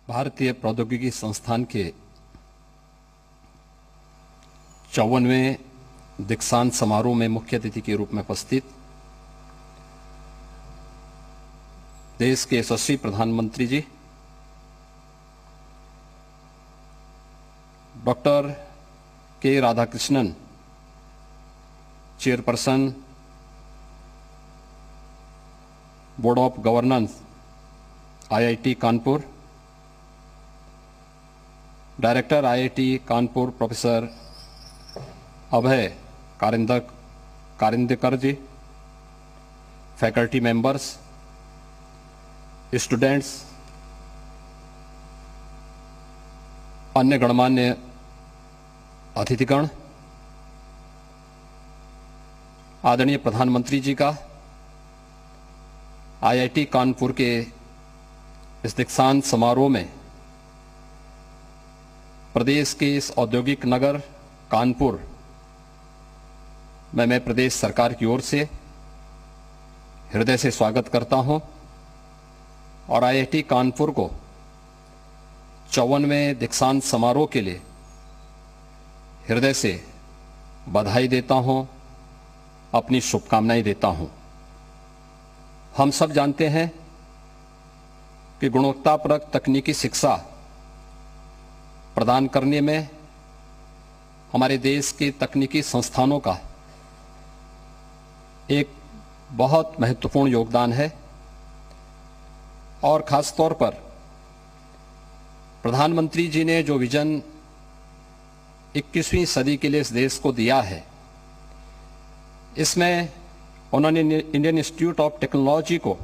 भारतीय प्रौद्योगिकी संस्थान के 54वें दीक्षांत समारोह में मुख्य अतिथि के रूप में उपस्थित देश के यशस्वी प्रधानमंत्री ji doctor K Radhakrishnan, chairperson board of governance IIT Kanpur, director IIT Kanpur professor Abhay Karandikar ji, faculty members, students, अन्य गणमान्य अतिथिगण, आदरणीय प्रधानमंत्री जी का आईआईटी कानपुर के इस दीक्षांत समारोह में प्रदेश के इस औद्योगिक नगर कानपुर में मैं प्रदेश सरकार की ओर से हृदय से स्वागत करता हूं और आईआईटी कानपुर को 54वें दीक्षांत समारोह के लिए हृदय से बधाई देता हूं, अपनी शुभकामनाएं देता हूं। हम सब जानते हैं कि गुणवत्तापरक तकनीकी शिक्षा प्रदान करने में हमारे देश के तकनीकी संस्थानों का एक बहुत महत्वपूर्ण योगदान है और खास तौर पर प्रधानमंत्री जी ने जो विजन 21वीं सदी के लिए इस देश को दिया है, इसमें उन्होंने इंडियन इंस्टीट्यूट ऑफ टेक्नोलॉजी को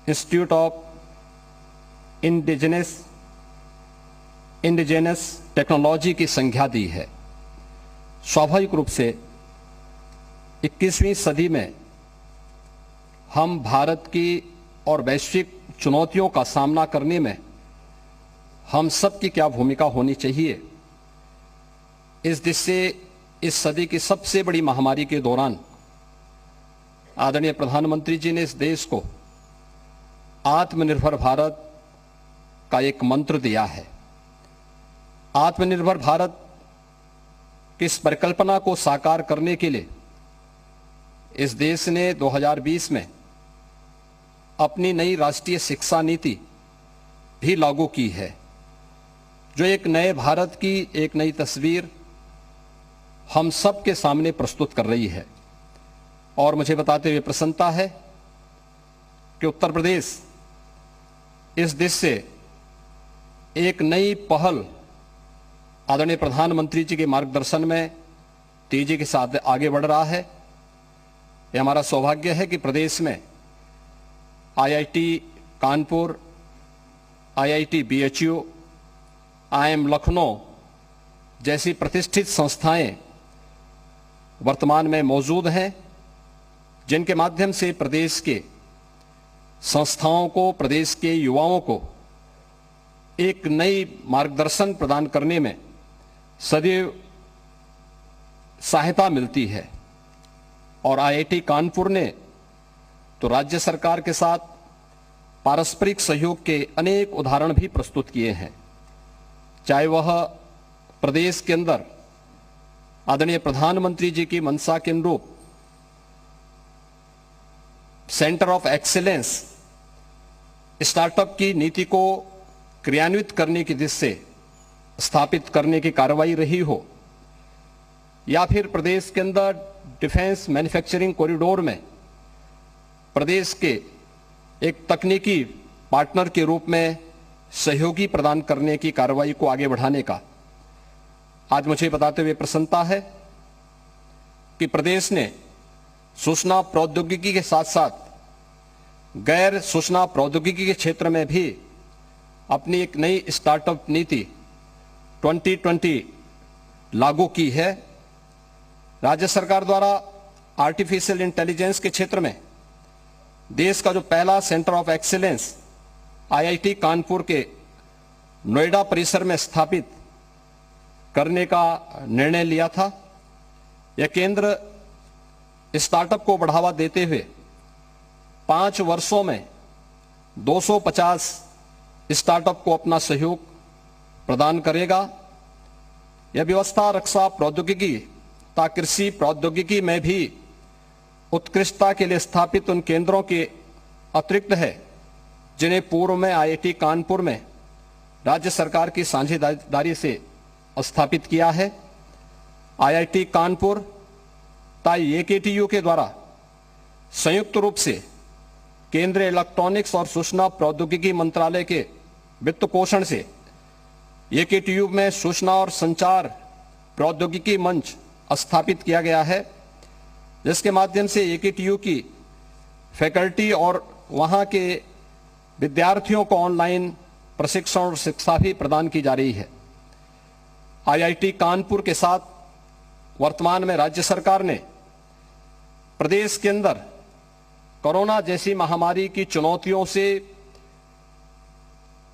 इंस्टीट्यूट ऑफ इंडिजिनस टेक्नोलॉजी की संज्ञा दी है। स्वाभाविक रूप से 21वीं सदी में हम भारत की और वैश्विक चुनौतियों का सामना करने में हम सब की क्या भूमिका होनी चाहिए, इस दिशा से इस सदी की सबसे बड़ी महामारी के दौरान आदरणीय प्रधानमंत्री जी ने इस देश को आत्मनिर्भर भारत का एक मंत्र दिया है। आत्मनिर्भर भारत की इस परिकल्पना को साकार करने के लिए इस देश ने 2020 में अपनी नई राष्ट्रीय शिक्षा नीति भी लागू की है, जो एक नए भारत की एक नई तस्वीर हम सब के सामने प्रस्तुत कर रही है। और मुझे बताते हुए प्रसन्नता है कि उत्तर प्रदेश इस दिशा से एक नई पहल आदरणीय प्रधानमंत्री जी के मार्गदर्शन में तेजी के साथ आगे बढ़ रहा है। यह हमारा सौभाग्य है कि प्रदेश में IIT Kanpur, IIT BHU, IIM Lucknow जैसी प्रतिष्ठित संस्थाएं वर्तमान में मौजूद हैं, जिनके माध्यम से प्रदेश के संस्थाओं को, प्रदेश के युवाओं को एक नई मार्गदर्शन प्रदान करने में सदैव सहायता मिलती है। और आईआईटी कानपुर ने तो राज्य सरकार के साथ पारस्परिक सहयोग के अनेक उदाहरण भी प्रस्तुत किए हैं, चाहे वह प्रदेश के अंदर आदरणीय प्रधानमंत्री जी की मंशा के अनुरूप सेंटर ऑफ एक्सीलेंस स्टार्टअप की नीति को क्रियान्वित करने की दिशा से स्थापित करने की कार्रवाई रही हो, या फिर प्रदेश के अंदर डिफेंस मैन्युफैक्चरिंग कॉरिडोर में प्रदेश के एक तकनीकी पार्टनर के रूप में सहयोगी प्रदान करने की कार्रवाई को आगे बढ़ाने का आज मुझे बताते हुए प्रसन्नता है कि प्रदेश ने सूचना प्रौद्योगिकी के साथ साथ गैर सूचना प्रौद्योगिकी के क्षेत्र में भी अपनी एक नई स्टार्टअप नीति 2020 लागू की है। राज्य सरकार द्वारा आर्टिफिशियल इंटेलिजेंस के क्षेत्र में देश का जो पहला centre of excellence IIT Kanpur के नोएडा परिसर में स्थापित करने का निर्णय लिया था। यह केंद्र स्टार्टअप को बढ़ावा देते हुए 5 वर्षों में 250 स्टार्टअप को अपना सहयोग प्रदान करेगा। यह व्यवस्था रक्षा प्रौद्योगिकी तथा कृषि प्रौद्योगिकी में भी उत्कृष्टता के लिए स्थापित उन केंद्रों के अतिरिक्त है जिन्हें पूर्व में IIT कानपुर में राज्य सरकार की साझेदारी से स्थापित किया है। IIT कानपुर तथा AKTU के द्वारा संयुक्त रूप से केंद्रीय इलेक्ट्रॉनिक्स और सूचना प्रौद्योगिकी मंत्रालय के वित्त पोषण से AKTU में सूचना और संचार प्रौद्योगिकी मंच स्थापित किया गया है, जिसके माध्यम से AKTU की फैकल्टी और वहां के विद्यार्थियों को ऑनलाइन प्रशिक्षण और शिक्षा भी प्रदान की जा रही है। IIT कानपुर के साथ वर्तमान में राज्य सरकार ने प्रदेश के अंदर कोरोना जैसी महामारी की चुनौतियों से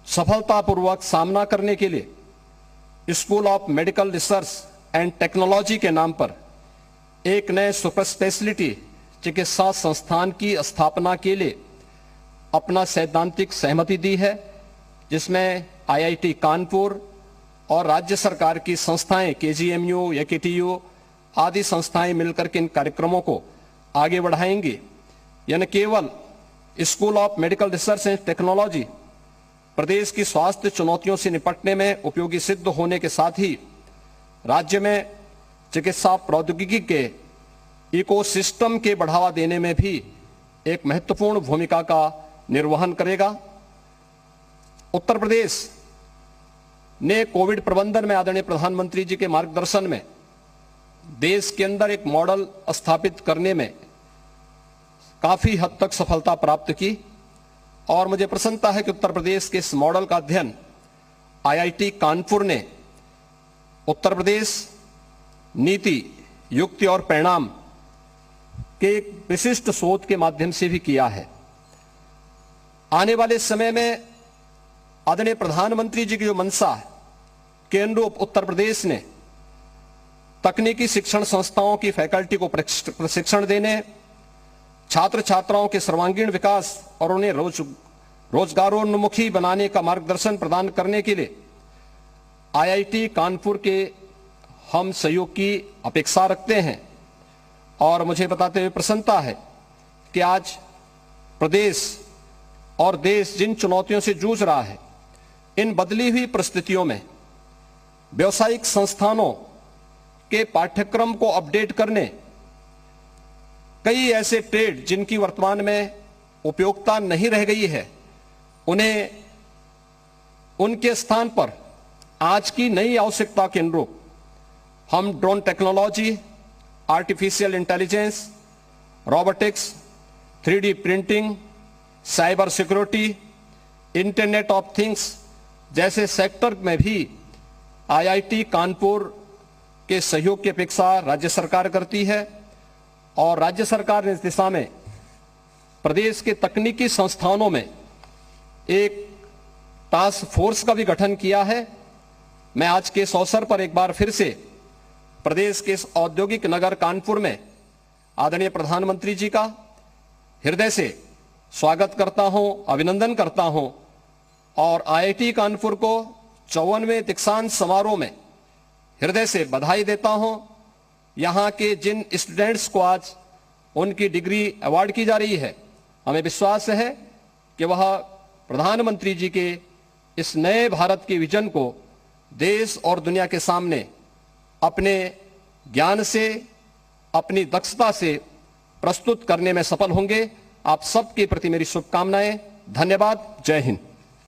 सफलतापूर्वक सामना करने के लिए school of medical research and technology के नाम पर एक नए सुपर स्पेशलिटी चिकित्सा संस्थान की स्थापना के लिए अपना सैद्धांतिक सहमति दी है, जिसमें IIT कानपुर और राज्य सरकार की संस्थाएं KGMU, AKTU आदि संस्थाएं मिलकर के इन कार्यक्रमों को आगे बढ़ाएंगी। यानी केवल school of medical research and technology प्रदेश की स्वास्थ्य चुनौतियों से निपटने में उपयोगी सिद्ध होने के साथ ही राज्य में चिकित्सा प्रौद्योगिकी के इकोसिस्टम के बढ़ावा देने में भी एक महत्वपूर्ण भूमिका का निर्वहन करेगा। उत्तर प्रदेश ने कोविड प्रबंधन में आदरणीय प्रधानमंत्री जी के मार्गदर्शन में देश के अंदर एक मॉडल स्थापित करने में काफी हद तक सफलता प्राप्त की और मुझे प्रसन्नता है कि उत्तर प्रदेश के इस मॉडल का अध्ययन IIT कानपुर ने उत्तर प्रदेश नीति, युक्ति और परिणाम के एक विशिष्ट शोध के माध्यम से भी किया है। आने वाले समय में आदरणीय प्रधानमंत्री जी की जो मंशा है के अनुरूप उत्तर प्रदेश ने तकनीकी शिक्षण संस्थाओं की फैकल्टी को प्रशिक्षण देने, छात्र छात्राओं के सर्वांगीण विकास और उन्हें रोजगारोन्मुखी बनाने का मार्गदर्शन प्रदान करने के लिए IIT कानपुर के हम सहयोग की अपेक्षा रखते हैं। और मुझे बताते हुए प्रसन्नता है कि आज प्रदेश और देश जिन चुनौतियों से जूझ रहा है, इन बदली हुई परिस्थितियों में व्यावसायिक संस्थानों के पाठ्यक्रम को अपडेट करने, कई ऐसे ट्रेड जिनकी वर्तमान में उपयोगिता नहीं रह गई है, उन्हें उनके स्थान पर आज की नई आवश्यकता के अनुरूप हम drone technology, artificial intelligence, robotics, 3D printing, cyber security, internet of things जैसे सेक्टर में भी IIT कानपुर के सहयोग की अपेक्षा राज्य सरकार करती है और राज्य सरकार ने इस दिशा में प्रदेश के तकनीकी संस्थानों में एक टास्क फोर्स का भी गठन किया है। मैं आज के इस अवसर पर एक बार फिर से प्रदेश के इस औद्योगिक नगर कानपुर में आदरणीय प्रधानमंत्री जी का हृदय से स्वागत करता हूं, अभिनंदन करता हूं और IIT कानपुर को 54वें दीक्षांत समारोह में हृदय से बधाई देता हूं। यहां के जिन स्टूडेंट्स को आज उनकी डिग्री अवार्ड की जा रही है, हमें विश्वास है कि वह प्रधानमंत्री जी के इस नए भारत के विजन को देश और दुनिया के सामने अपने ज्ञान से, अपनी दक्षता से प्रस्तुत करने में सफल होंगे। आप सबके प्रति मेरी शुभकामनाएं। धन्यवाद। जय हिंद।